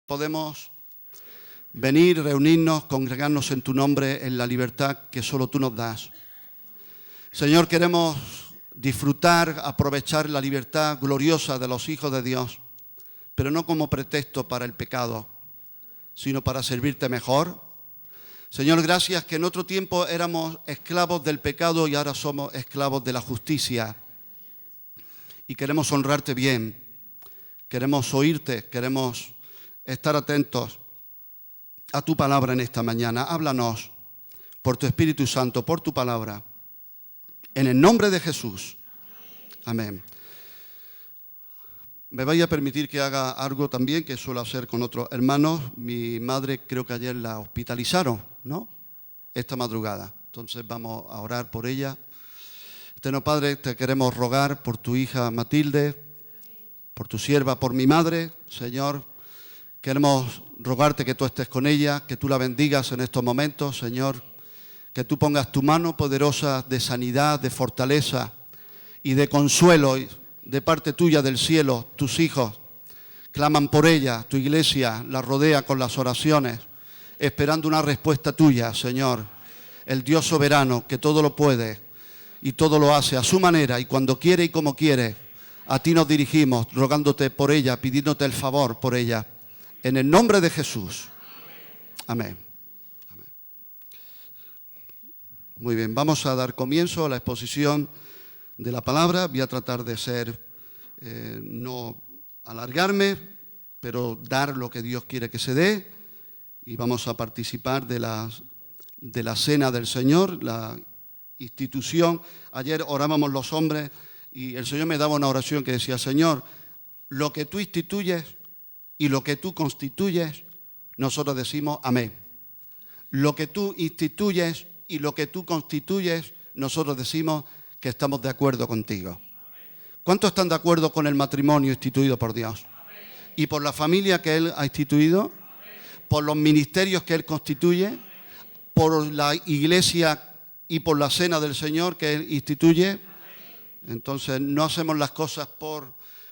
Podemos venir, reunirnos, congregarnos en tu nombre en la libertad que solo tú nos das. Señor, queremos disfrutar, aprovechar la libertad gloriosa de los hijos de Dios, pero no como pretexto para el pecado, sino para servirte mejor. Señor, gracias que en otro tiempo éramos esclavos del pecado y ahora somos esclavos de la justicia. Y queremos honrarte bien, queremos oírte, queremos estar atentos a tu palabra en esta mañana. Háblanos por tu Espíritu Santo, por tu palabra. En el nombre de Jesús. Amén. Me vais a permitir que haga algo también que suelo hacer con otros hermanos. Mi madre creo que ayer la hospitalizaron, ¿no? Esta madrugada. Entonces vamos a orar por ella. Eterno Padre, te queremos rogar por tu hija Matilde, por tu sierva, por mi madre, Señor. Queremos rogarte que tú estés con ella, que tú la bendigas en estos momentos, Señor. Que tú pongas tu mano poderosa de sanidad, de fortaleza y de consuelo de parte tuya del cielo. Tus hijos claman por ella, tu iglesia la rodea con las oraciones, esperando una respuesta tuya, Señor. El Dios soberano que todo lo puede y todo lo hace a su manera y cuando quiere y como quiere. A ti nos dirigimos, rogándote por ella, pidiéndote el favor por ella. En el nombre de Jesús. Amén. Amén. Muy bien, vamos a dar comienzo a la exposición de la palabra. Voy a tratar de ser, no alargarme, pero dar lo que Dios quiere que se dé. Y vamos a participar de la cena del Señor, la institución. Ayer orábamos los hombres y el Señor me daba una oración que decía: Señor, lo que tú instituyes y lo que tú constituyes, nosotros decimos amén. Lo que tú instituyes y lo que tú constituyes, nosotros decimos que estamos de acuerdo contigo. ¿Cuántos están de acuerdo con el matrimonio instituido por Dios? Y por la familia que Él ha instituido, por los ministerios que Él constituye, por la iglesia y por la cena del Señor que Él instituye. Entonces no hacemos las cosas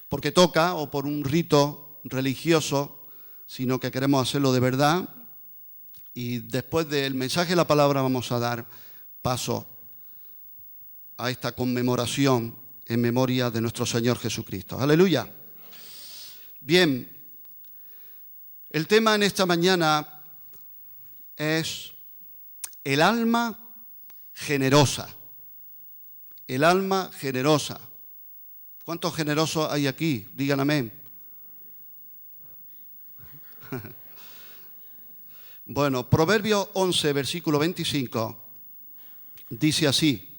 porque toca o por un rito religioso, sino que queremos hacerlo de verdad. Y después del mensaje de la palabra vamos a dar paso a esta conmemoración en memoria de nuestro Señor Jesucristo. ¡Aleluya! Bien, el tema en esta mañana es el alma generosa. El alma generosa. ¿Cuántos generosos hay aquí? Digan amén. Bueno, Proverbios 11, versículo 25, dice así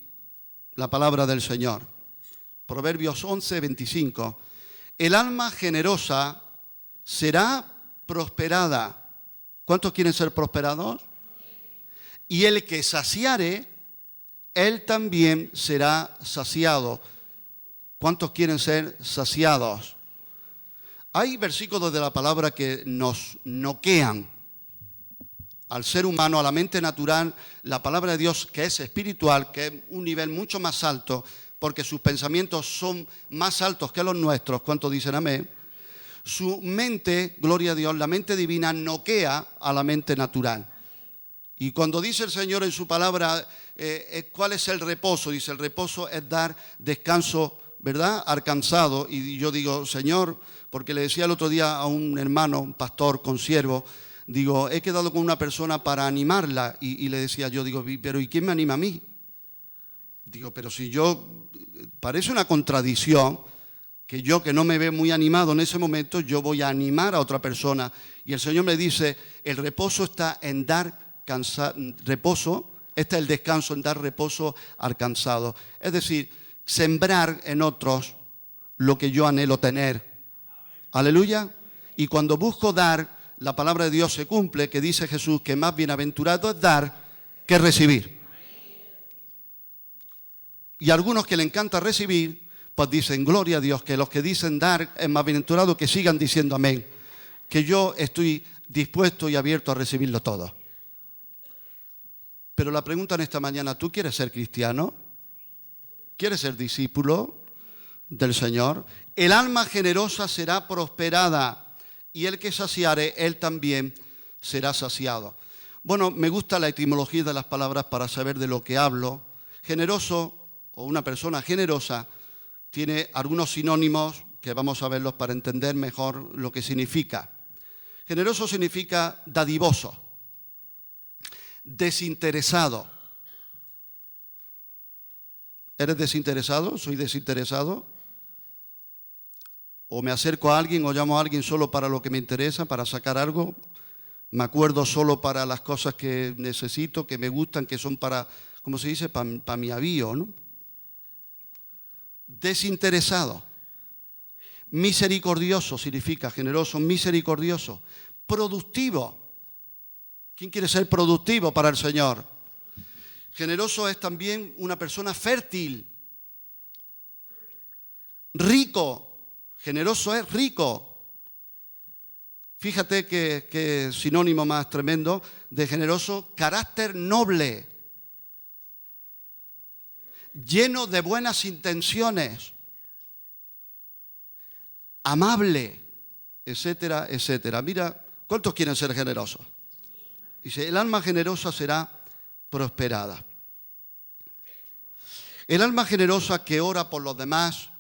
la palabra del Señor. Proverbios 11, 25. El alma generosa será prosperada. ¿Cuántos quieren ser prosperados? Y el que saciare, él también será saciado. ¿Cuántos quieren ser saciados? Hay versículos de la palabra que nos noquean al ser humano, a la mente natural, la palabra de Dios que es espiritual, que es un nivel mucho más alto, porque sus pensamientos son más altos que los nuestros. ¿Cuántos dicen amén? Su mente, gloria a Dios, la mente divina noquea a la mente natural. Y cuando dice el Señor en su palabra, ¿cuál es el reposo? Dice, el reposo es dar descanso, ¿verdad? Al cansado. Y yo digo, Señor, porque le decía el otro día a un hermano, un pastor, consiervo, digo, he quedado con una persona para animarla. Y le decía yo, digo, pero ¿y quién me anima a mí? Digo, pero si yo, parece una contradicción que yo, que no me veo muy animado en ese momento, yo voy a animar a otra persona. Y el Señor me dice, el reposo está en dar reposo, este es el descanso, en dar reposo al cansado. Es decir, sembrar en otros lo que yo anhelo tener. Aleluya. Y cuando busco dar, la palabra de Dios se cumple, que dice Jesús que más bienaventurado es dar que recibir. Y a algunos que le encanta recibir, pues dicen, gloria a Dios, que los que dicen dar es más bienaventurado, que sigan diciendo amén. Que yo estoy dispuesto y abierto a recibirlo todo. Pero la pregunta en esta mañana, ¿tú quieres ser cristiano? ¿Quieres ser discípulo del Señor? El alma generosa será prosperada y el que saciare, él también será saciado. Bueno, me gusta la etimología de las palabras para saber de lo que hablo. Generoso o una persona generosa tiene algunos sinónimos que vamos a verlos para entender mejor lo que significa. Generoso significa dadivoso, desinteresado. ¿Eres desinteresado? ¿Soy desinteresado? ¿O me acerco a alguien o llamo a alguien solo para lo que me interesa, para sacar algo? ¿Me acuerdo solo para las cosas que necesito, que me gustan, que son para, ¿cómo se dice? Para mi avío, ¿no? Desinteresado. Misericordioso significa generoso, misericordioso. Productivo. ¿Quién quiere ser productivo para el Señor? Generoso es también una persona fértil. Rico. Generoso es rico. Fíjate que sinónimo más tremendo de generoso, carácter noble, lleno de buenas intenciones, amable, etcétera, etcétera. Mira, ¿cuántos quieren ser generosos? Dice, el alma generosa será prosperada. El alma generosa que ora por los demás,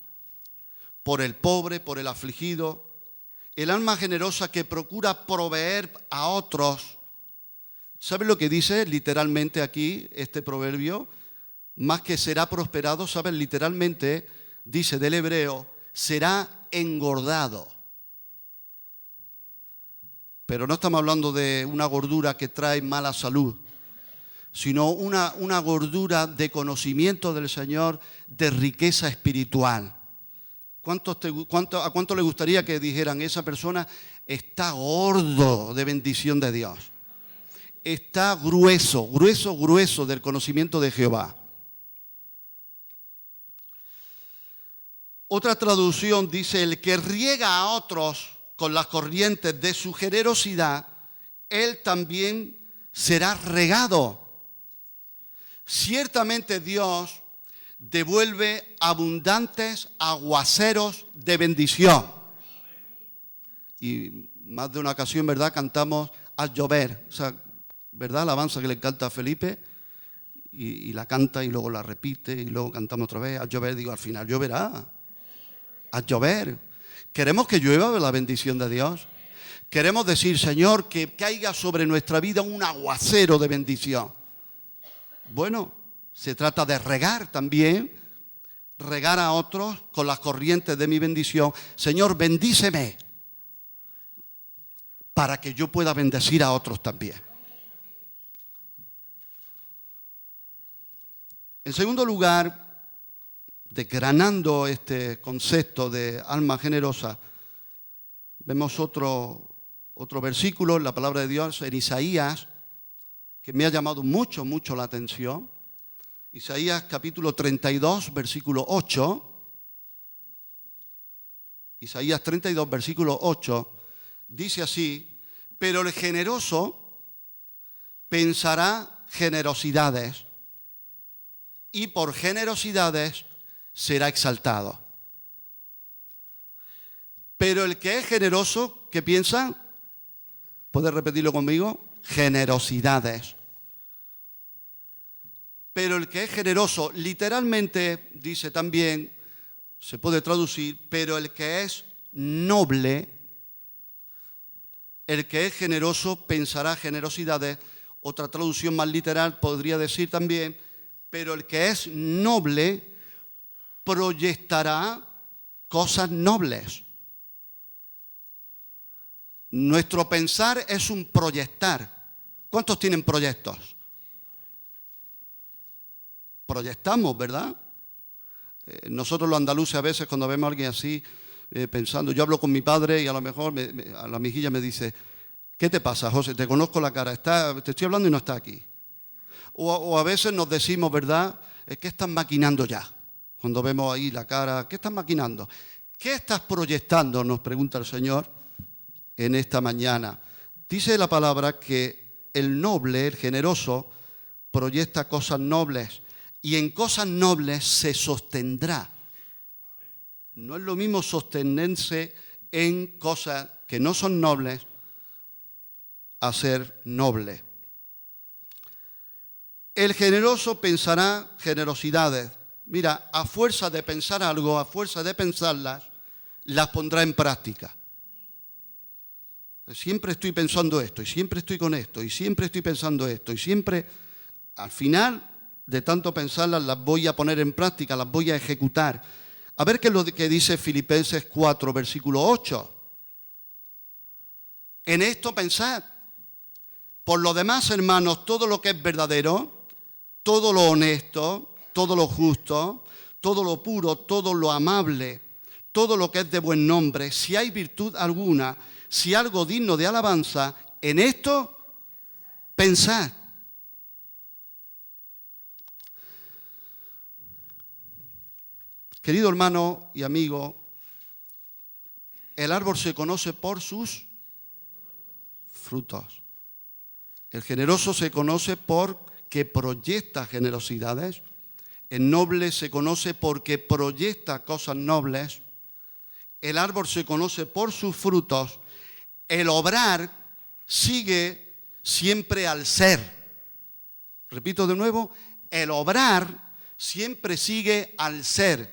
por el pobre, por el afligido, el alma generosa que procura proveer a otros. ¿Sabes lo que dice literalmente aquí este proverbio? Más que será prosperado, ¿sabes? Literalmente dice del hebreo, será engordado. Pero no estamos hablando de una gordura que trae mala salud, sino una gordura de conocimiento del Señor, de riqueza espiritual. ¿A cuánto le gustaría que dijeran esa persona está gordo de bendición de Dios? Está grueso, grueso, grueso del conocimiento de Jehová. Otra traducción dice, el que riega a otros con las corrientes de su generosidad, él también será regado. Ciertamente Dios devuelve abundantes aguaceros de bendición. Y más de una ocasión, ¿verdad? Cantamos a llover. O sea, ¿verdad? La alabanza que le encanta a Felipe. Y la canta y luego la repite y luego cantamos otra vez. A llover, digo, al final lloverá. A llover. Queremos que llueva la bendición de Dios. Queremos decir, Señor, que caiga sobre nuestra vida un aguacero de bendición. Bueno, se trata de regar también, regar a otros con las corrientes de mi bendición. Señor, bendíceme para que yo pueda bendecir a otros también. En segundo lugar, desgranando este concepto de alma generosa, vemos otro versículo en la palabra de Dios, en Isaías, que me ha llamado mucho la atención. Isaías capítulo 32, versículo 8. Isaías 32, versículo 8, dice así, pero el generoso pensará generosidades y por generosidades será exaltado. Pero el que es generoso, ¿qué piensa? ¿Puedes repetirlo conmigo? Generosidades. Pero el que es generoso, literalmente dice también, se puede traducir, pero el que es noble, el que es generoso pensará generosidades. Otra traducción más literal podría decir también, pero el que es noble proyectará cosas nobles. Nuestro pensar es un proyectar. ¿Cuántos tienen proyectos? Proyectamos, ¿verdad? Nosotros los andaluces a veces cuando vemos a alguien así, pensando, yo hablo con mi padre y a lo mejor a la mejilla me dice, ¿qué te pasa, José? Te conozco la cara, te estoy hablando y no está aquí. O a veces nos decimos, ¿verdad? ¿Qué estás maquinando ya? Cuando vemos ahí la cara, ¿qué estás maquinando? ¿Qué estás proyectando? Nos pregunta el Señor en esta mañana. Dice la palabra que el noble, el generoso, proyecta cosas nobles y en cosas nobles se sostendrá. No es lo mismo sostenerse en cosas que no son nobles a ser nobles. El generoso pensará generosidades. Mira, a fuerza de pensar algo, a fuerza de pensarlas, las pondrá en práctica. Siempre estoy pensando esto, y siempre estoy con esto, y siempre estoy pensando esto, y siempre, al final, de tanto pensarlas, las voy a poner en práctica, las voy a ejecutar. A ver qué es lo que dice Filipenses 4, versículo 8. En esto pensad. Por lo demás, hermanos, todo lo que es verdadero, todo lo honesto, todo lo justo, todo lo puro, todo lo amable, todo lo que es de buen nombre, si hay virtud alguna, si algo digno de alabanza, en esto pensad. Querido hermano y amigo, el árbol se conoce por sus frutos. El generoso se conoce porque proyecta generosidades. El noble se conoce porque proyecta cosas nobles. El árbol se conoce por sus frutos. El obrar sigue siempre al ser. Repito de nuevo, el obrar siempre sigue al ser,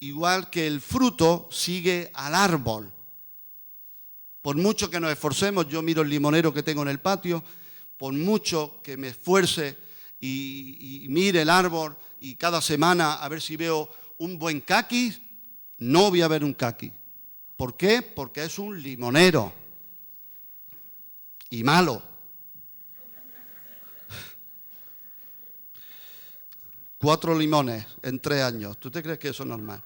igual que el fruto sigue al árbol. Por mucho que nos esforcemos, yo miro el limonero que tengo en el patio, por mucho que me esfuerce y mire el árbol y cada semana a ver si veo un buen caqui, no voy a ver un caqui. ¿Por qué? Porque es un limonero. Y malo. 4 limones en 3 años. ¿Tú te crees que eso es normal?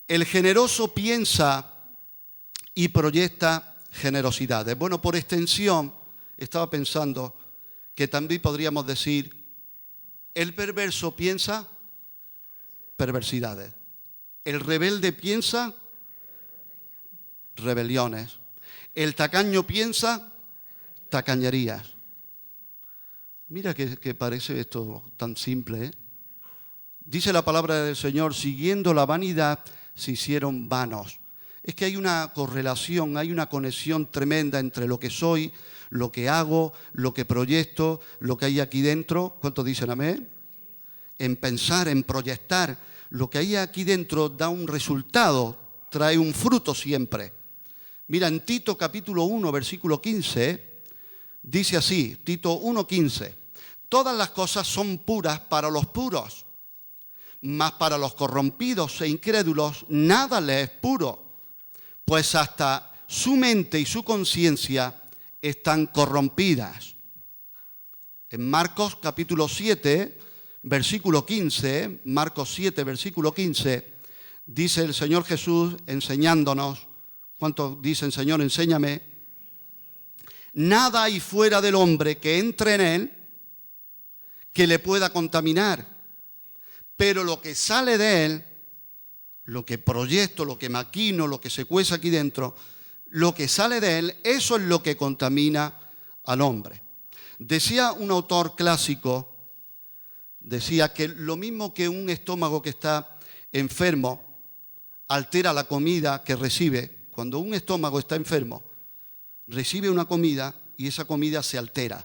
El generoso piensa y proyecta generosidades. Bueno, por extensión, estaba pensando que también podríamos decir, el perverso piensa perversidades. El rebelde piensa rebeliones. El tacaño piensa tacañerías. Mira que parece esto tan simple, ¿eh? Dice la palabra del Señor, siguiendo la vanidad se hicieron vanos. Es que hay una correlación, hay una conexión tremenda entre lo que soy, lo que hago, lo que proyecto, lo que hay aquí dentro. ¿Cuántos dicen amén? En pensar, en proyectar. Lo que hay aquí dentro da un resultado, trae un fruto siempre. Mira, en Tito capítulo 1, versículo 15, dice así, Tito 1:15, todas las cosas son puras para los puros, mas para los corrompidos e incrédulos nada les es puro, pues hasta su mente y su conciencia están corrompidas. En Marcos capítulo 7, versículo 15, Marcos 7, versículo 15, dice el Señor Jesús enseñándonos, ¿cuántos dicen, Señor, enséñame? Nada hay fuera del hombre que entre en él que le pueda contaminar, pero lo que sale de él, lo que proyecto, lo que maquino, lo que se cueza aquí dentro, lo que sale de él, eso es lo que contamina al hombre. Decía un autor clásico, decía que lo mismo que un estómago que está enfermo altera la comida que recibe, cuando un estómago está enfermo, recibe una comida y esa comida se altera.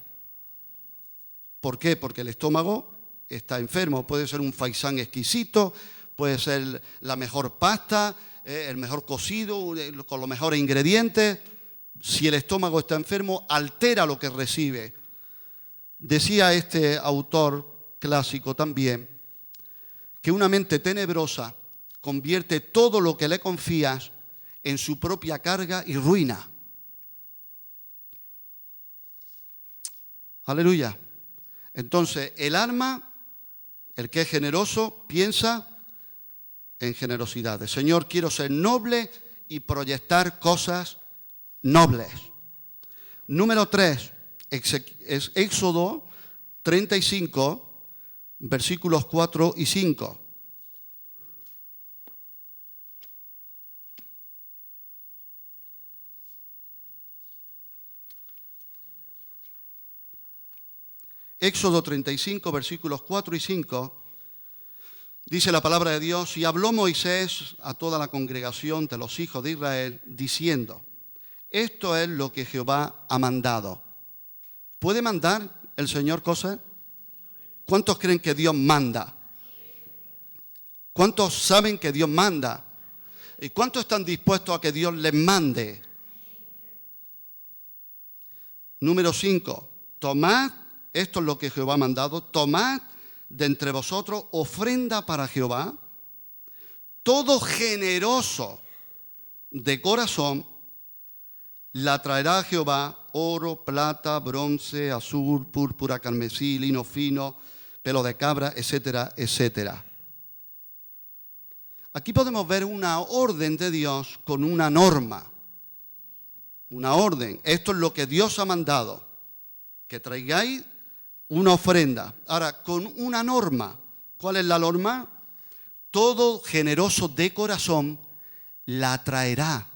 ¿Por qué? Porque el estómago está enfermo. Puede ser un faisán exquisito, puede ser la mejor pasta, el mejor cocido, con los mejores ingredientes. Si el estómago está enfermo, altera lo que recibe. Decía este autor clásico también que una mente tenebrosa convierte todo lo que le confías en su propia carga y ruina. Aleluya. Entonces, el alma, el que es generoso, piensa en generosidades. Señor, quiero ser noble y proyectar cosas nobles. Número 3, es Éxodo 35, versículos 4 y 5. Éxodo 35, versículos 4 y 5, Dice la palabra de Dios: y habló Moisés a toda la congregación de los hijos de Israel, diciendo: esto es lo que Jehová ha mandado. ¿Puede mandar el Señor cosas? ¿Cuántos creen que Dios manda? ¿Cuántos saben que Dios manda? ¿Y cuántos están dispuestos a que Dios les mande? Número 5. Tomad, esto es lo que Jehová ha mandado, tomad de entre vosotros ofrenda para Jehová, todo generoso de corazón la traerá a Jehová: oro, plata, bronce, azul, púrpura, carmesí, lino fino, pelo de cabra, etcétera, etcétera. Aquí podemos ver una orden de Dios con una norma. Una orden. Esto es lo que Dios ha mandado, que traigáis una ofrenda. Ahora, con una norma. ¿Cuál es la norma? Todo generoso de corazón la traerá.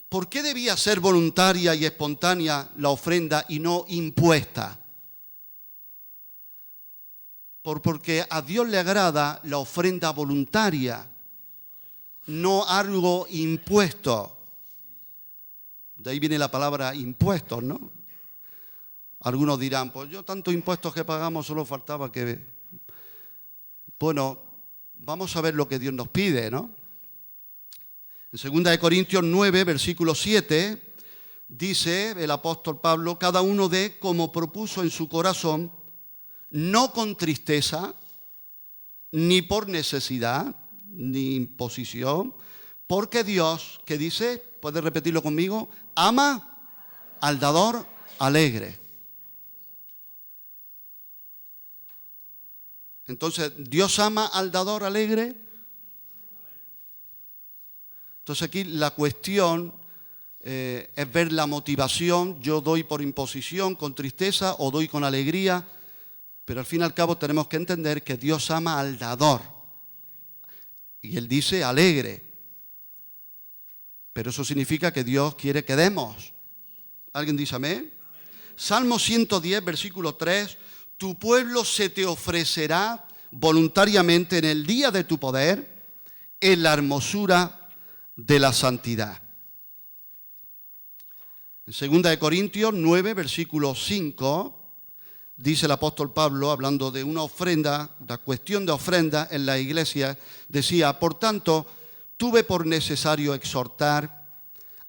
¿Por qué debía ser voluntaria y espontánea la ofrenda y no impuesta? Porque a Dios le agrada la ofrenda voluntaria, no algo impuesto. De ahí viene la palabra impuestos, ¿no? Algunos dirán: pues yo tantos impuestos que pagamos, solo faltaba que... Bueno, vamos a ver lo que Dios nos pide, ¿no? En 2 Corintios 9, versículo 7, dice el apóstol Pablo: cada uno dé como propuso en su corazón, no con tristeza, ni por necesidad, ni imposición, porque Dios, ¿qué dice? ¿Puedes repetirlo conmigo? Ama al dador alegre. Entonces, ¿Dios ama al dador alegre? Entonces aquí la cuestión es ver la motivación. Yo doy por imposición, con tristeza, o doy con alegría. Pero al fin y al cabo tenemos que entender que Dios ama al dador. Y Él dice alegre. Pero eso significa que Dios quiere que demos. ¿Alguien dice amén? Salmo 110, versículo 3. Tu pueblo se te ofrecerá voluntariamente en el día de tu poder, en la hermosura de la santidad. En 2 Corintios 9, versículo 5, dice el apóstol Pablo, hablando de una ofrenda, la cuestión de ofrenda en la iglesia, decía: por tanto, tuve por necesario exhortar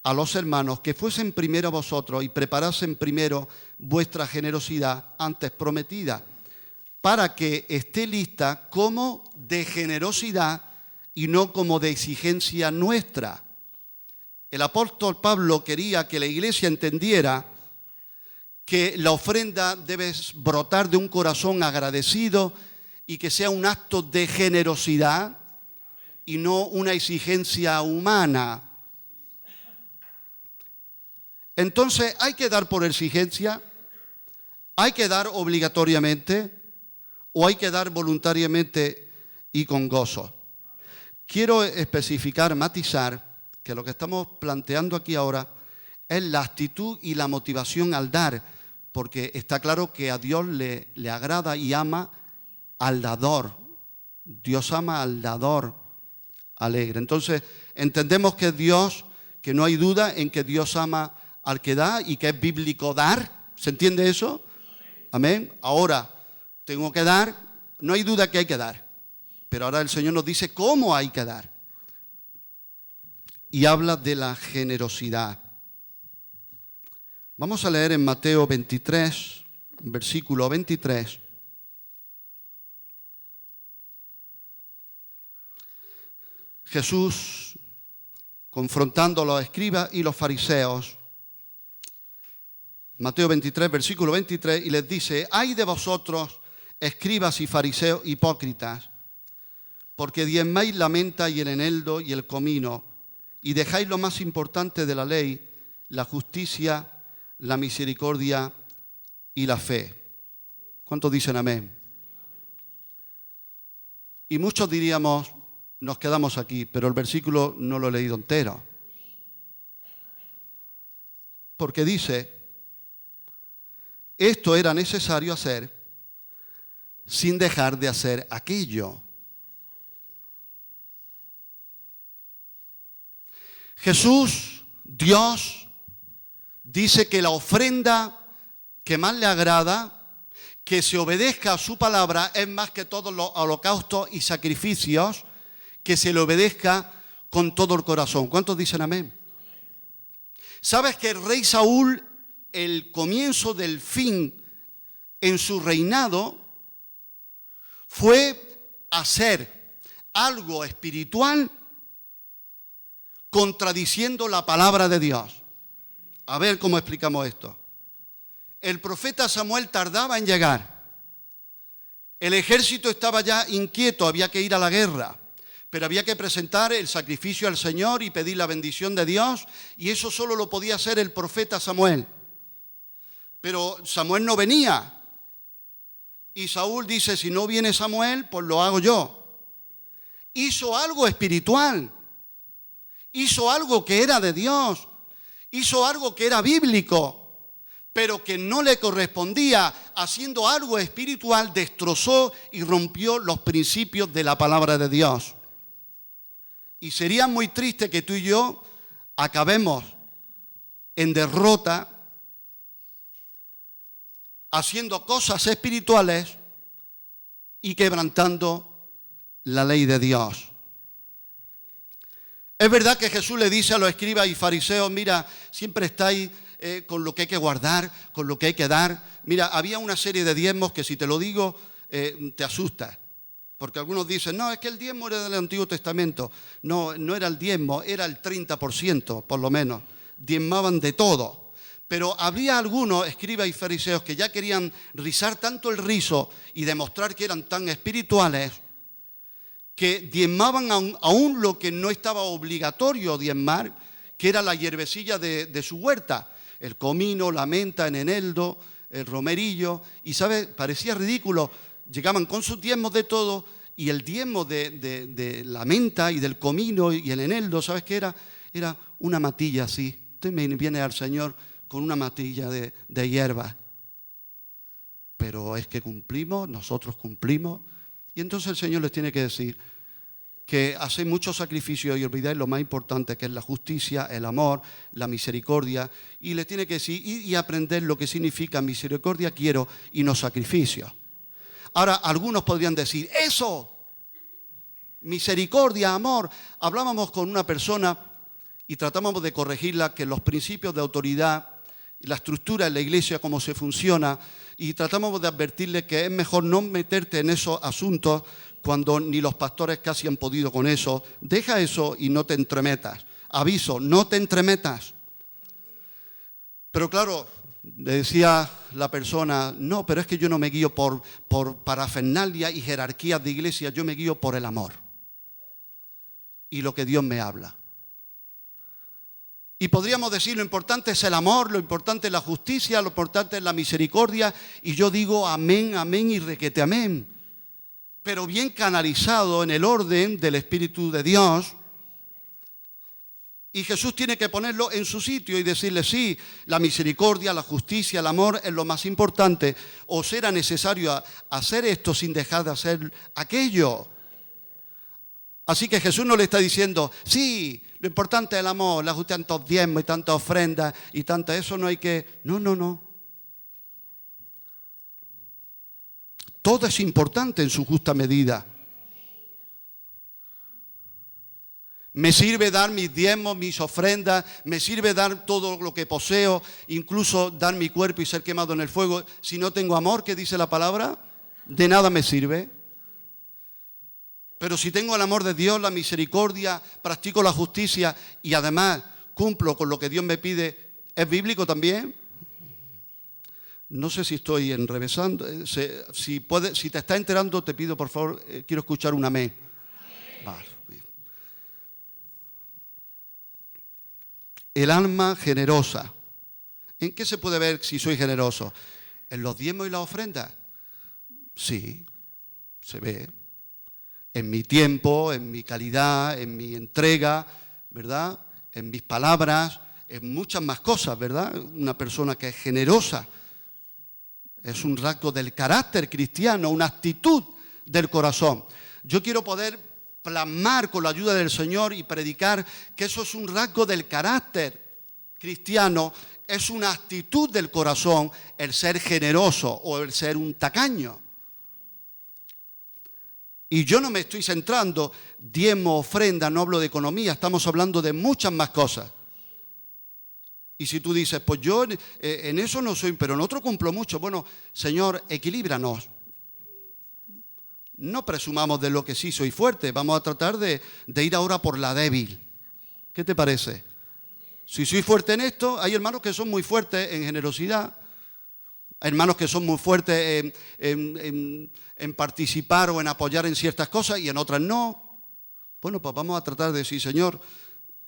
a los hermanos que fuesen primero vosotros y preparasen primero vuestra generosidad antes prometida, para que esté lista como de generosidad y no como de exigencia nuestra. El apóstol Pablo quería que la iglesia entendiera que la ofrenda debe brotar de un corazón agradecido y que sea un acto de generosidad y no una exigencia humana. Entonces, ¿hay que dar por exigencia? ¿Hay que dar obligatoriamente? ¿O hay que dar voluntariamente y con gozo? Quiero especificar, matizar, que lo que estamos planteando aquí ahora es la actitud y la motivación al dar, porque está claro que a Dios le agrada y ama al dador. Dios ama al dador alegre. Entonces, entendemos que Dios, que no hay duda en que Dios ama al que da y que es bíblico dar. ¿Se entiende eso? Amén. Ahora, tengo que dar, no hay duda que hay que dar. Pero ahora el Señor nos dice cómo hay que dar. Y habla de la generosidad. Vamos a leer en Mateo 23, versículo 23. Jesús confrontando a los escribas y los fariseos. Mateo 23, versículo 23, y les dice: ay de vosotros, escribas y fariseos hipócritas, porque diezmáis la menta y el eneldo y el comino, y dejáis lo más importante de la ley, la justicia, la misericordia y la fe. ¿Cuántos dicen amén? Y muchos diríamos, nos quedamos aquí, pero el versículo no lo he leído entero. Porque dice: esto era necesario hacer sin dejar de hacer aquello. Jesús, Dios, dice que la ofrenda que más le agrada, que se obedezca a su palabra, es más que todos los holocaustos y sacrificios, que se le obedezca con todo el corazón. ¿Cuántos dicen amén? ¿Sabes que el rey Saúl, el comienzo del fin en su reinado, fue hacer algo espiritual contradiciendo la palabra de Dios? A ver cómo explicamos esto. El profeta Samuel tardaba en llegar. El ejército estaba ya inquieto, había que ir a la guerra, pero había que presentar el sacrificio al Señor y pedir la bendición de Dios, y eso solo lo podía hacer el profeta Samuel. Pero Samuel no venía, y Saúl dice, si no viene Samuel, pues lo hago yo. Hizo algo espiritual, hizo algo que era de Dios, hizo algo que era bíblico, pero que no le correspondía. Haciendo algo espiritual, destrozó y rompió los principios de la palabra de Dios. Y sería muy triste que tú y yo acabemos en derrota haciendo cosas espirituales y quebrantando la ley de Dios. Es verdad que Jesús le dice a los escribas y fariseos, mira, siempre estáis con lo que hay que guardar, con lo que hay que dar. Mira, había una serie de diezmos que si te lo digo te asustas. Porque algunos dicen, no, es que el diezmo era del Antiguo Testamento. No, no era el diezmo, era el 30%, por lo menos. Diezmaban de todo. Pero habría algunos, escribas y fariseos, que ya querían rizar tanto el rizo y demostrar que eran tan espirituales, que diezmaban aún lo que no estaba obligatorio diezmar, que era la hierbecilla de su huerta. El comino, la menta, el eneldo, el romerillo. Y, ¿sabes? Parecía ridículo. Llegaban con sus diezmos de todo, y el diezmo de la menta y del comino y el eneldo, ¿sabes qué era? Era una matilla así. Usted me viene al Señor con una matilla de hierba. Pero es que cumplimos, nosotros cumplimos. Y entonces el Señor les tiene que decir que hacéis muchos sacrificios y olvidáis lo más importante, que es la justicia, el amor, la misericordia. Y les tiene que decir y aprender lo que significa misericordia quiero y no sacrificio. Ahora, algunos podrían decir, eso, misericordia, amor. Hablábamos con una persona y tratábamos de corregirla, que los principios de autoridad, la estructura en la iglesia, cómo se funciona, y tratamos de advertirle que es mejor no meterte en esos asuntos cuando ni los pastores casi han podido con eso. Deja eso y no te entremetas. Aviso, no te entremetas. Pero claro, le decía la persona, no, pero es que yo no me guío por parafernalia y jerarquías de iglesia, yo me guío por el amor y lo que Dios me habla. Y podríamos decir, lo importante es el amor, lo importante es la justicia, lo importante es la misericordia, y yo digo amén, amén y requete amén. Pero bien canalizado en el orden del Espíritu de Dios. Y Jesús tiene que ponerlo en su sitio y decirle, sí, la misericordia, la justicia, el amor es lo más importante. ¿O será necesario hacer esto sin dejar de hacer aquello? Así que Jesús no le está diciendo, sí, lo importante es el amor, la justicia, tantos diezmos y tantas ofrendas y tanto eso no hay que... No, no, no. Todo es importante en su justa medida. Me sirve dar mis diezmos, mis ofrendas, me sirve dar todo lo que poseo, incluso dar mi cuerpo y ser quemado en el fuego. Si no tengo amor, ¿qué dice la palabra? De nada me sirve. Pero si tengo el amor de Dios, la misericordia, practico la justicia y además cumplo con lo que Dios me pide, ¿es bíblico también? No sé si estoy enrevesando. Si te estás enterando, te pido, por favor, quiero escuchar un amén. Vale, bien. El alma generosa. ¿En qué se puede ver si soy generoso? ¿En los diezmos y las ofrendas? Sí, se ve. En mi tiempo, en mi calidad, en mi entrega, ¿verdad? En mis palabras, en muchas más cosas, ¿verdad? Una persona que es generosa. Es un rasgo del carácter cristiano, una actitud del corazón. Yo quiero poder plasmar con la ayuda del Señor y predicar que eso es un rasgo del carácter cristiano, es una actitud del corazón el ser generoso o el ser un tacaño. Y yo no me estoy centrando, diezmo, ofrenda, no hablo de economía, estamos hablando de muchas más cosas. Y si tú dices, pues yo en eso no soy, pero en otro cumplo mucho. Bueno, Señor, equilíbranos. No presumamos de lo que sí soy fuerte. Vamos a tratar de ir ahora por la débil. ¿Qué te parece? Si soy fuerte en esto, hay hermanos que son muy fuertes en generosidad. Hay hermanos que son muy fuertes en participar o en apoyar en ciertas cosas y en otras no. Bueno, pues vamos a tratar de decir, Señor,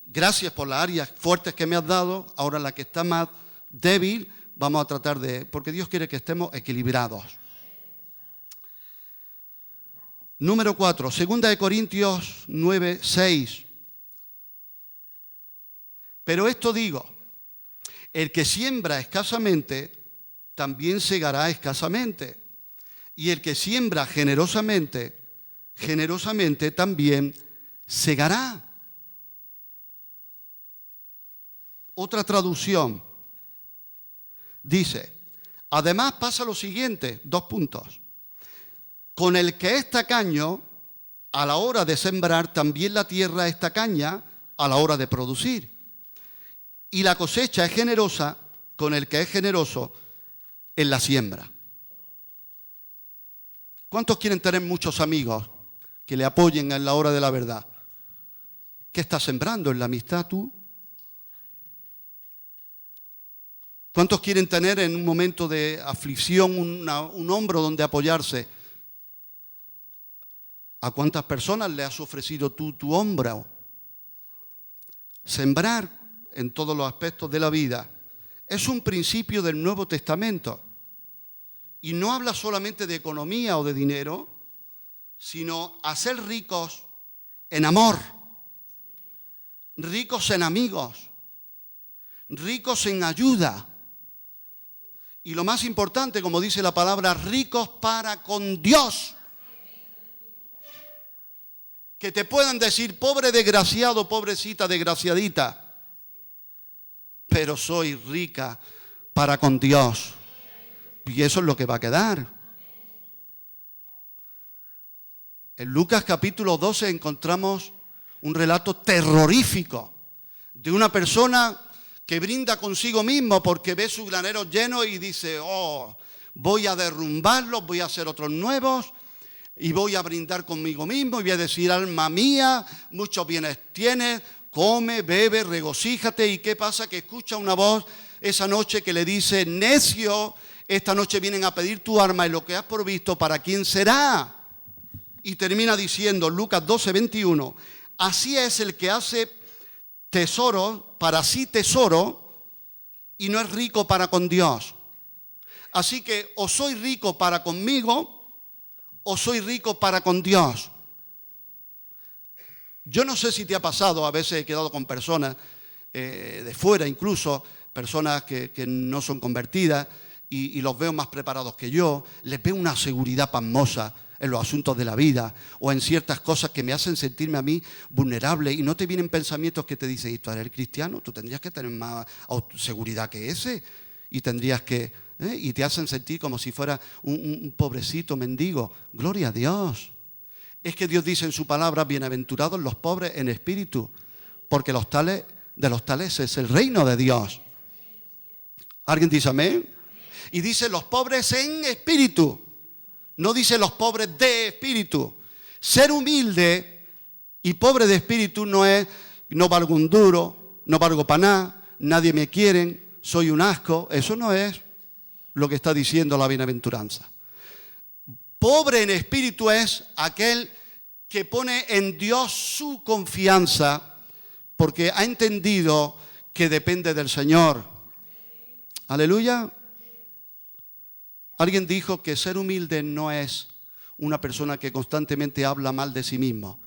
gracias por las áreas fuertes que me has dado. Ahora la que está más débil, vamos a tratar de... Porque Dios quiere que estemos equilibrados. Número 4, 2 Corintios 9, 6. Pero esto digo, el que siembra escasamente, también segará escasamente. Y el que siembra generosamente, generosamente también segará. Otra traducción dice, además pasa lo siguiente, 2 puntos. Con el que es tacaño, a la hora de sembrar, también la tierra es tacaña a la hora de producir. Y la cosecha es generosa con el que es generoso en la siembra. ¿Cuántos quieren tener muchos amigos que le apoyen en la hora de la verdad? ¿Qué estás sembrando en la amistad tú? ¿Cuántos quieren tener en un momento de aflicción un hombro donde apoyarse? ¿A cuántas personas le has ofrecido tú tu hombro? Sembrar en todos los aspectos de la vida es un principio del Nuevo Testamento. Y no habla solamente de economía o de dinero, sino hacer ricos en amor, ricos en amigos, ricos en ayuda. Y lo más importante, como dice la palabra, ricos para con Dios. Que te puedan decir, pobre desgraciado, pobrecita desgraciadita, pero soy rica para con Dios. Y eso es lo que va a quedar. En Lucas capítulo 12 encontramos un relato terrorífico de una persona que brinda consigo mismo porque ve sus graneros llenos y dice, oh, voy a derrumbarlos, voy a hacer otros nuevos y voy a brindar conmigo mismo y voy a decir, alma mía, muchos bienes tienes, come, bebe, regocíjate. ¿Y qué pasa? Que escucha una voz esa noche que le dice, necio, esta noche vienen a pedir tu arma y lo que has provisto, ¿para quién será? Y termina diciendo, Lucas 12, 21, así es el que hace tesoro, para sí tesoro, y no es rico para con Dios. Así que o soy rico para conmigo, o soy rico para con Dios. Yo no sé si te ha pasado, a veces he quedado con personas de fuera, incluso personas que no son convertidas, y los veo más preparados que yo, les veo una seguridad pasmosa en los asuntos de la vida o en ciertas cosas que me hacen sentirme a mí vulnerable, y no te vienen pensamientos que te dicen, ¿y tú eres cristiano? Tú tendrías que tener más seguridad que ese y tendrías que... y te hacen sentir como si fuera un pobrecito mendigo. Gloria a Dios. Es que Dios dice en su palabra, bienaventurados los pobres en espíritu, porque de los tales es el reino de Dios. ¿Alguien dice amén? Y dice los pobres en espíritu. No dice los pobres de espíritu. Ser humilde y pobre de espíritu no es, no valgo un duro, no valgo para nada, nadie me quiere, soy un asco. Eso no es lo que está diciendo la bienaventuranza. Pobre en espíritu es aquel que pone en Dios su confianza porque ha entendido que depende del Señor. Aleluya. Alguien dijo que ser humilde no es una persona que constantemente habla mal de sí mismo.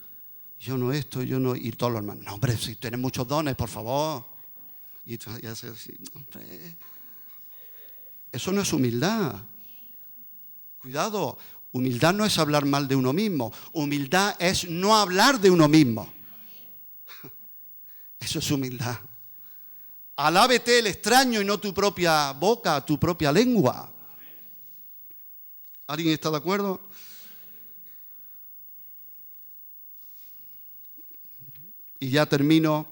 Yo no esto, yo no... Y todos los hermanos, no, hombre, si tienes muchos dones, por favor. Y ya se así, hombre. Eso no es humildad. Cuidado, humildad no es hablar mal de uno mismo. Humildad es no hablar de uno mismo. Eso es humildad. Alábete el extraño y no tu propia boca, tu propia lengua. ¿Alguien está de acuerdo? Y ya termino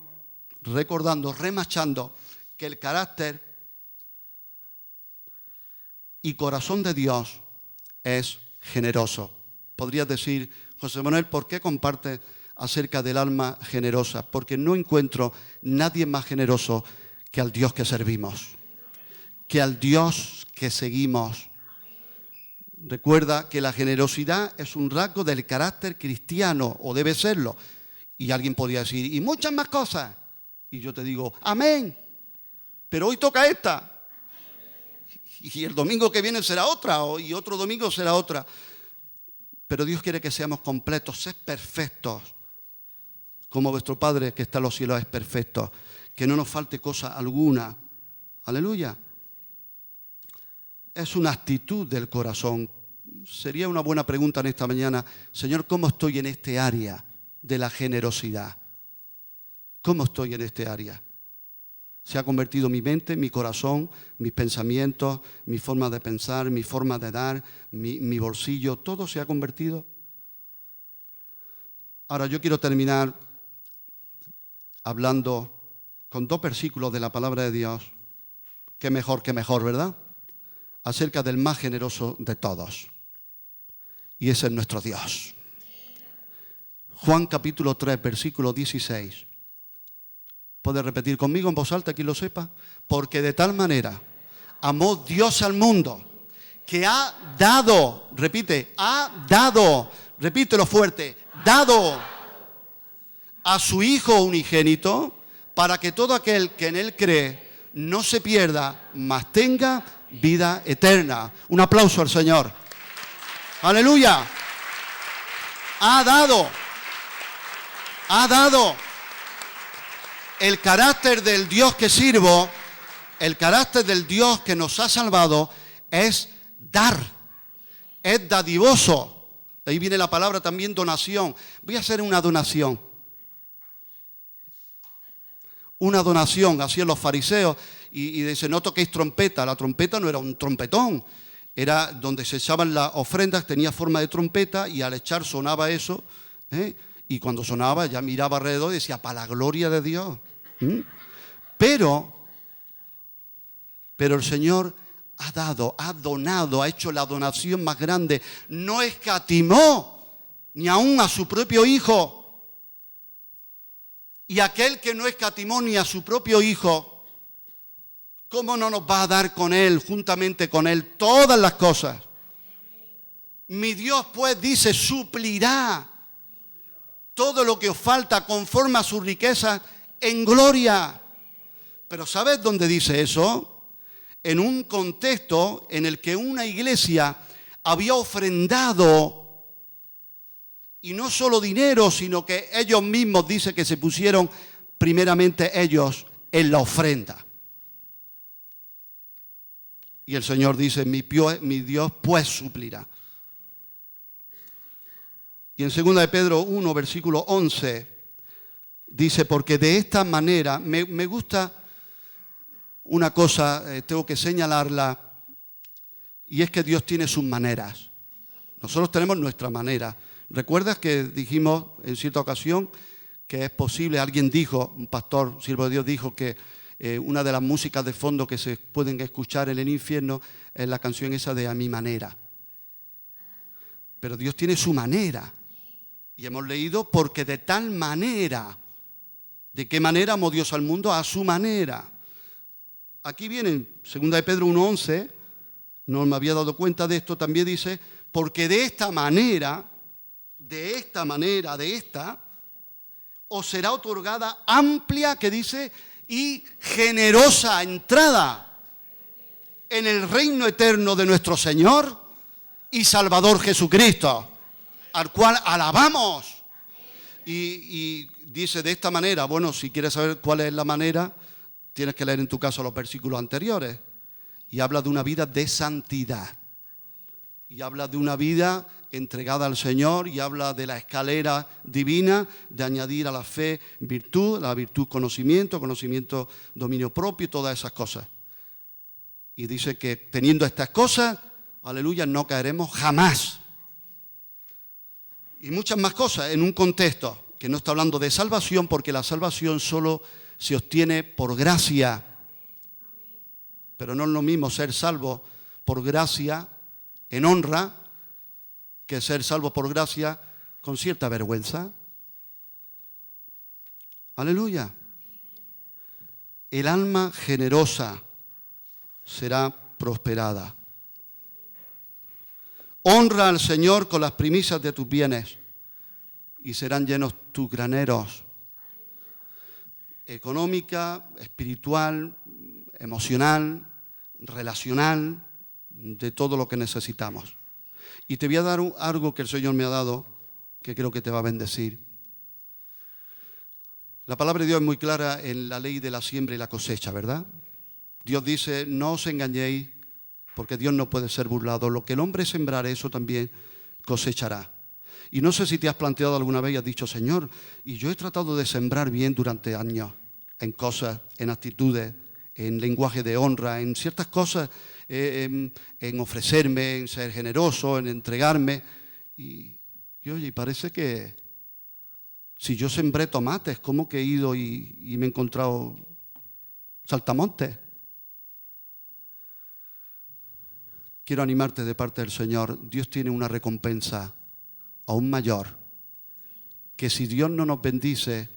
recordando, remachando, que el carácter y corazón de Dios es generoso. Podrías decir, José Manuel, ¿por qué compartes acerca del alma generosa? Porque no encuentro nadie más generoso que al Dios que servimos, que al Dios que seguimos. Recuerda que la generosidad es un rasgo del carácter cristiano, o debe serlo. Y alguien podría decir, y muchas más cosas. Y yo te digo, amén, pero hoy toca esta. Y el domingo que viene será otra, y otro domingo será otra. Pero Dios quiere que seamos completos, sed perfectos, como vuestro Padre que está en los cielos es perfecto. Que no nos falte cosa alguna. Aleluya. Es una actitud del corazón. Sería una buena pregunta en esta mañana, Señor, ¿cómo estoy en este área de la generosidad? ¿Cómo estoy en este área? ¿Se ha convertido mi mente, mi corazón, mis pensamientos, mi forma de pensar, mi forma de dar, mi bolsillo? ¿Todo se ha convertido? Ahora yo quiero terminar hablando con 2 versículos de la palabra de Dios. Qué mejor, ¿verdad? Acerca del más generoso de todos. Y ese es nuestro Dios. Juan capítulo 3, versículo 16. ¿Puede repetir conmigo en voz alta, quien lo sepa? Porque de tal manera amó Dios al mundo que ha dado, repite, ha dado, repítelo fuerte, dado a su Hijo unigénito para que todo aquel que en Él cree no se pierda, mas tenga vida eterna. Un aplauso al Señor. Aleluya. Ha dado. El carácter del Dios que sirvo, el carácter del Dios que nos ha salvado es dar, es dadivoso. De ahí viene la palabra también donación. Voy a hacer una donación. Una donación, hacían los fariseos, y dicen, no toquéis trompeta. La trompeta no era un trompetón, era donde se echaban las ofrendas, tenía forma de trompeta, y al echar sonaba eso, y cuando sonaba ya miraba alrededor y decía, para la gloria de Dios. Pero el Señor ha dado, ha donado, ha hecho la donación más grande. No escatimó ni aún a su propio Hijo. Y aquel que no escatimó ni a su propio Hijo, ¿cómo no nos va a dar con Él, juntamente con Él, todas las cosas? Mi Dios, pues, dice, suplirá todo lo que os falta conforme a sus riquezas en gloria. Pero ¿sabes dónde dice eso? En un contexto en el que una iglesia había ofrendado, y no solo dinero, sino que ellos mismos, dice que se pusieron primeramente ellos en la ofrenda. Y el Señor dice, mi Dios pues suplirá. Y en 2 de Pedro 1, versículo 11, dice, porque de esta manera, me gusta una cosa, tengo que señalarla, y es que Dios tiene sus maneras. Nosotros tenemos nuestra manera. ¿Recuerdas que dijimos en cierta ocasión que es posible? Alguien dijo, un pastor, siervo de Dios, dijo que una de las músicas de fondo que se pueden escuchar en el infierno es la canción esa de A mi manera. Pero Dios tiene su manera. Y hemos leído, porque de tal manera. ¿De qué manera amó Dios al mundo? A su manera. Aquí viene, 2 de Pedro 1:11, no me había dado cuenta de esto, también dice, porque de esta manera, os será otorgada amplia, que dice, y generosa entrada en el reino eterno de nuestro Señor y Salvador Jesucristo, al cual alabamos. Y dice de esta manera. Bueno, si quieres saber cuál es la manera, tienes que leer en tu caso los versículos anteriores. Y habla de una vida de santidad. y habla de una vida entregada al Señor y habla de la escalera divina, de añadir a la fe virtud, a la virtud conocimiento, conocimiento dominio propio y todas esas cosas. Y dice que teniendo estas cosas, aleluya, no caeremos jamás. Y muchas más cosas en un contexto que no está hablando de salvación, porque la salvación solo se obtiene por gracia. Pero no es lo mismo ser salvo por gracia en honra que ser salvo por gracia con cierta vergüenza. Aleluya. El alma generosa será prosperada. Honra al Señor con las primicias de tus bienes y serán llenos tus graneros. Económica, espiritual, emocional, relacional, de todo lo que necesitamos. Y te voy a dar algo que el Señor me ha dado, que creo que te va a bendecir. La palabra de Dios es muy clara en la ley de la siembra y la cosecha, ¿verdad? Dios dice, no os engañéis, porque Dios no puede ser burlado. Lo que el hombre sembrare, eso también cosechará. Y no sé si te has planteado alguna vez y has dicho, Señor, y yo he tratado de sembrar bien durante años, en cosas, en actitudes, en lenguaje de honra, en ciertas cosas, en ofrecerme, en ser generoso, en entregarme. Y oye, parece que si yo sembré tomates, ¿cómo que he ido y me he encontrado saltamontes? Quiero animarte de parte del Señor. Dios tiene una recompensa aún mayor, que si Dios no nos bendice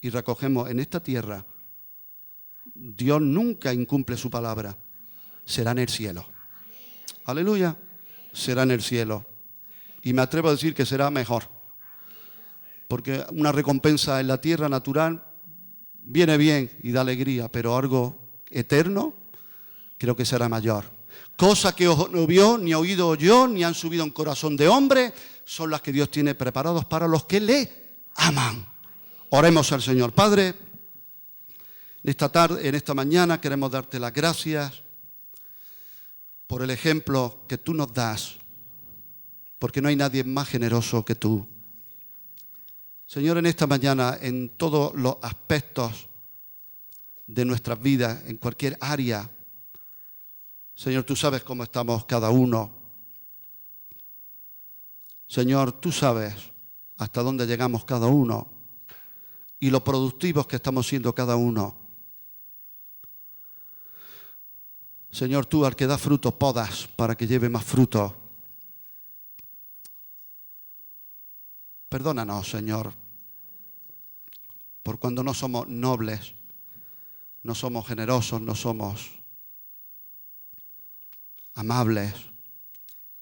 y recogemos en esta tierra, Dios nunca incumple su palabra. Será en el cielo. Aleluya. Será en el cielo. Y me atrevo a decir que será mejor. Porque una recompensa en la tierra natural viene bien y da alegría, pero algo eterno creo que será mayor. Cosas que ojo no vio, ni oído oyó, ni han subido en corazón de hombre, son las que Dios tiene preparados para los que le aman. Oremos al Señor. Padre, en esta tarde, en esta mañana queremos darte las gracias por el ejemplo que tú nos das, porque no hay nadie más generoso que tú. Señor, en esta mañana, en todos los aspectos de nuestras vidas, en cualquier área, Señor, tú sabes cómo estamos cada uno. Señor, tú sabes hasta dónde llegamos cada uno y lo productivos que estamos siendo cada uno. Señor, tú al que da fruto podas para que lleve más fruto. Perdónanos, Señor, por cuando no somos nobles, no somos generosos, no somos amables,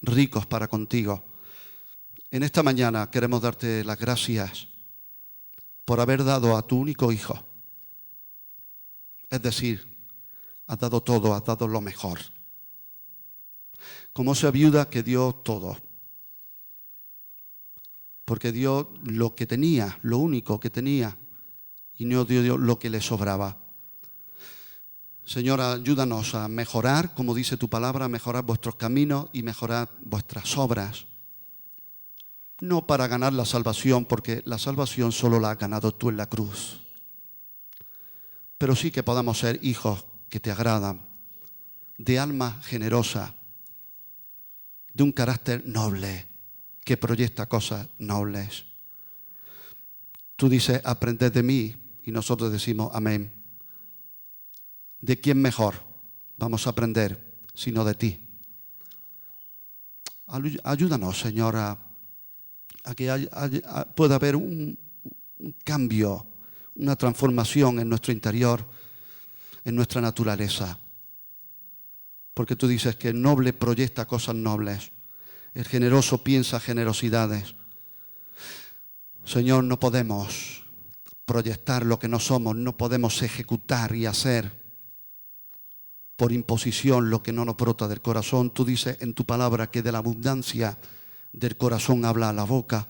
ricos para contigo. En esta mañana queremos darte las gracias por haber dado a tu único Hijo. Es decir, has dado todo, has dado lo mejor. Como esa viuda que dio todo. Porque dio lo que tenía, lo único que tenía, y no dio lo que le sobraba. Señor, ayúdanos a mejorar, como dice tu palabra, a mejorar vuestros caminos y mejorar vuestras obras. No para ganar la salvación, porque la salvación solo la has ganado tú en la cruz. Pero sí que podamos ser hijos que te agradan, de alma generosa, de un carácter noble, que proyecta cosas nobles. Tú dices, aprended de mí, y nosotros decimos, amén. ¿De quién mejor vamos a aprender sino de ti? Ayúdanos, Señor, a que pueda haber un cambio, una transformación en nuestro interior, en nuestra naturaleza. Porque tú dices que el noble proyecta cosas nobles. El generoso piensa generosidades. Señor, no podemos proyectar lo que no somos, no podemos ejecutar y hacer por imposición lo que no nos brota del corazón. Tú dices en tu palabra que de la abundancia del corazón habla la boca.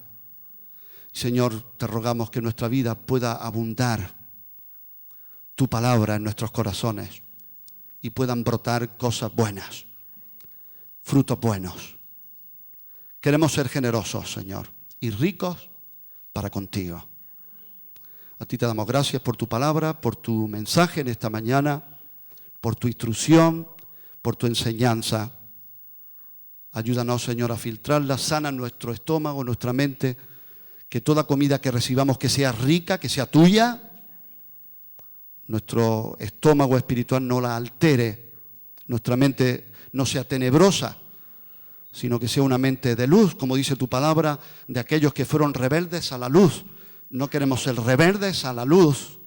Señor, te rogamos que nuestra vida pueda abundar tu palabra en nuestros corazones y puedan brotar cosas buenas, frutos buenos. Queremos ser generosos, Señor, y ricos para contigo. A ti te damos gracias por tu palabra, por tu mensaje en esta mañana, por tu instrucción, por tu enseñanza. Ayúdanos, Señor, a filtrarla, sana nuestro estómago, nuestra mente, que toda comida que recibamos que sea rica, que sea tuya, nuestro estómago espiritual no la altere, nuestra mente no sea tenebrosa, sino que sea una mente de luz, como dice tu palabra, de aquellos que fueron rebeldes a la luz. No queremos ser rebeldes a la luz.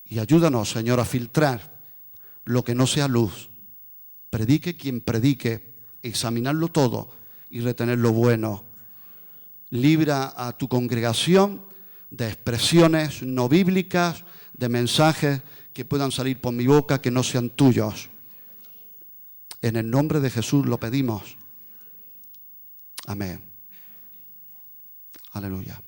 Y ayúdanos, Señor, a filtrar lo que no sea luz. Predique quien predique, examinarlo todo y retener lo bueno. Libra a tu congregación de expresiones no bíblicas, de mensajes que puedan salir por mi boca que no sean tuyos. En el nombre de Jesús lo pedimos. Amén. Aleluya.